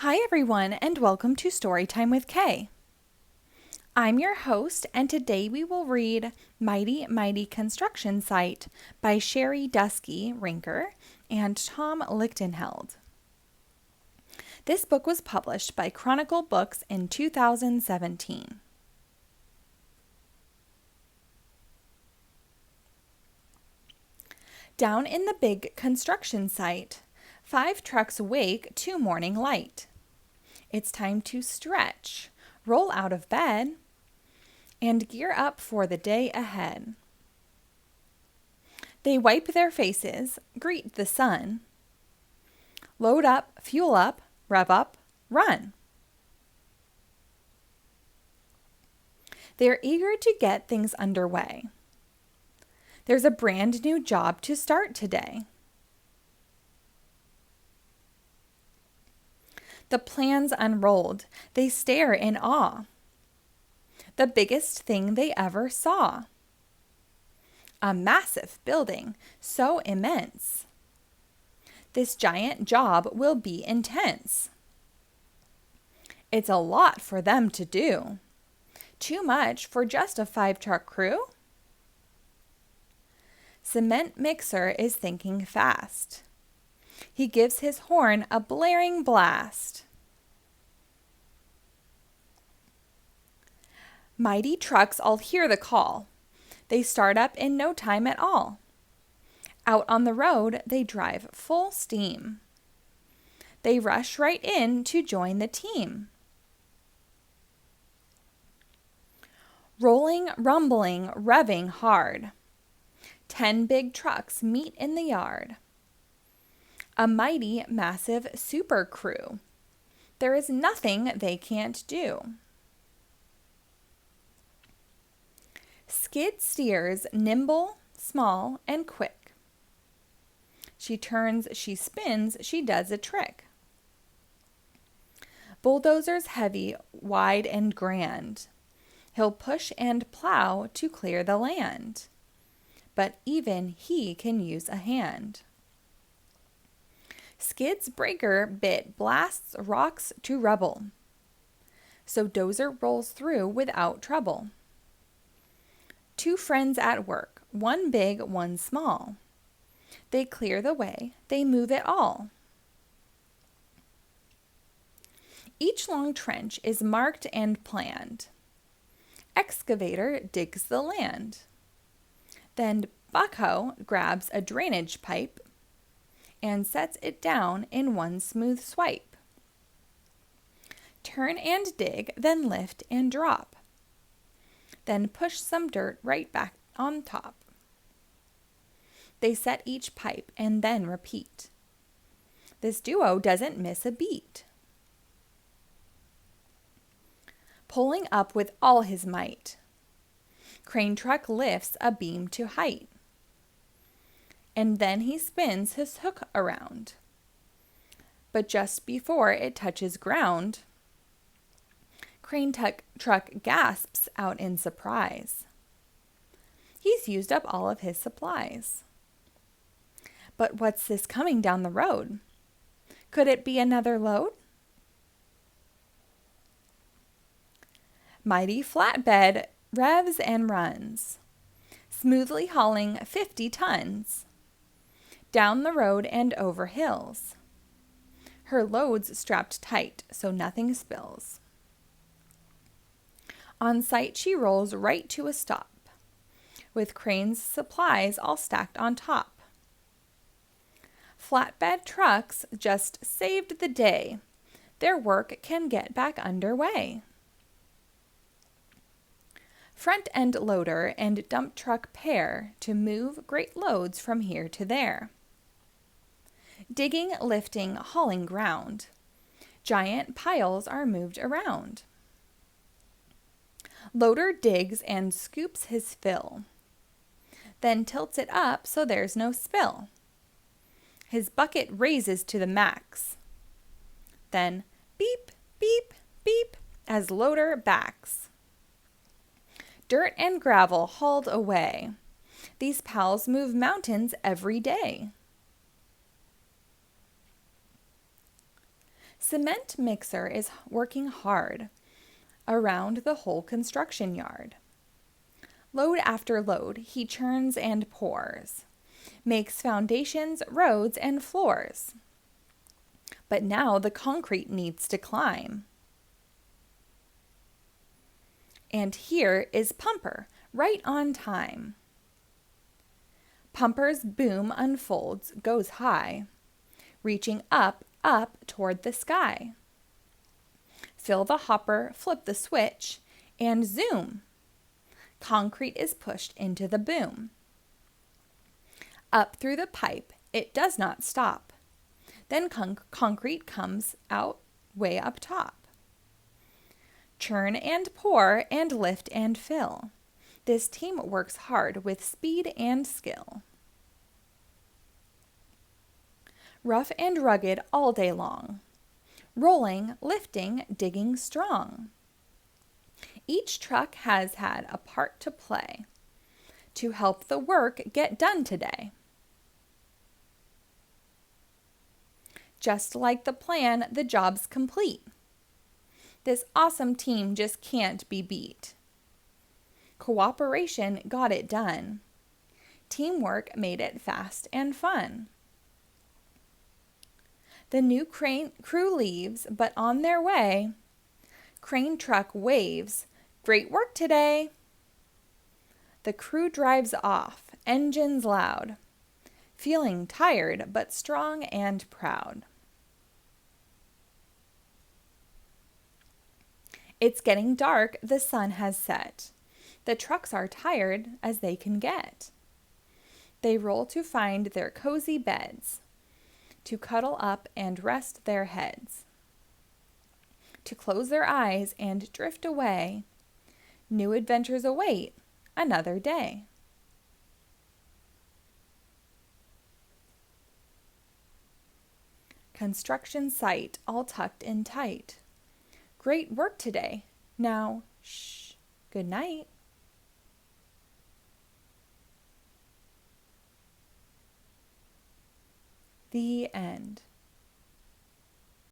Hi, everyone, and welcome to Storytime with Kay. I'm your host, and today we will read Mighty Mighty Construction Site by Sherri, Duskey, Rinker, and Tom Lichtenheld. This book was published by Chronicle Books in 2017. Down in the big construction site, 5 trucks wake to morning light. It's time to stretch, roll out of bed, and gear up for the day ahead. They wipe their faces, greet the sun, load up, fuel up, rev up, run. They're eager to get things underway. There's a brand new job to start today. The plans unrolled. They stare in awe. The biggest thing they ever saw. A massive building, so immense. This giant job will be intense. It's a lot for them to do. Too much for just a 5-truck crew? Cement Mixer is thinking fast. He gives his horn a blaring blast. Mighty trucks all hear the call. They start up in no time at all. Out on the road, they drive full steam. They rush right in to join the team. Rolling, rumbling, revving hard. 10 big trucks meet in the yard. A mighty, massive super crew. There is nothing they can't do. Skid steers, nimble, small, and quick. She turns, she spins, she does a trick. Bulldozer's heavy, wide, and grand. He'll push and plow to clear the land. But even he can use a hand. Skid's breaker bit blasts rocks to rubble. So Dozer rolls through without trouble. 2 friends at work, one big, one small. They clear the way, they move it all. Each long trench is marked and planned. Excavator digs the land. Then Buckhoe grabs a drainage pipe and sets it down in one smooth swipe. Turn and dig, then lift and drop. Then push some dirt right back on top. They set each pipe and then repeat. This duo doesn't miss a beat. Pulling up with all his might, crane truck lifts a beam to height. And then he spins his hook around. But just before it touches ground, crane truck gasps out in surprise. He's used up all of his supplies. But what's this coming down the road? Could it be another load? Mighty flatbed revs and runs, smoothly hauling 50 tons. Down the road and over hills. Her load's strapped tight so nothing spills. On site she rolls right to a stop, with crane's supplies all stacked on top. Flatbed trucks just saved the day. Their work can get back underway. Front end loader and dump truck pair to move great loads from here to there. Digging, lifting, hauling ground. Giant piles are moved around. Loader digs and scoops his fill. Then tilts it up so there's no spill. His bucket raises to the max. Then beep, beep, beep as loader backs. Dirt and gravel hauled away. These pals move mountains every day. Cement mixer is working hard around the whole construction yard. Load after load, he churns and pours, makes foundations, roads, and floors. But now the concrete needs to climb. And here is Pumper, right on time. Pumper's boom unfolds, goes high, reaching up, up toward the sky. Fill the hopper, flip the switch, and zoom! Concrete is pushed into the boom. Up through the pipe, it does not stop. Then concrete comes out way up top. Churn and pour and lift and fill. This team works hard with speed and skill. Rough and rugged all day long. Rolling, lifting, digging strong. Each truck has had a part to play to help the work get done today. Just like the plan, the job's complete. This awesome team just can't be beat. Cooperation got it done. Teamwork made it fast and fun. The new crane crew leaves, but on their way, crane truck waves, "Great work today!" The crew drives off, engines loud, feeling tired but strong and proud. It's getting dark, the sun has set. The trucks are tired as they can get. They roll to find their cozy beds, to cuddle up and rest their heads, to close their eyes and drift away. New adventures await another day. Construction site all tucked in tight. Great work today. Now, shh, good night. The end.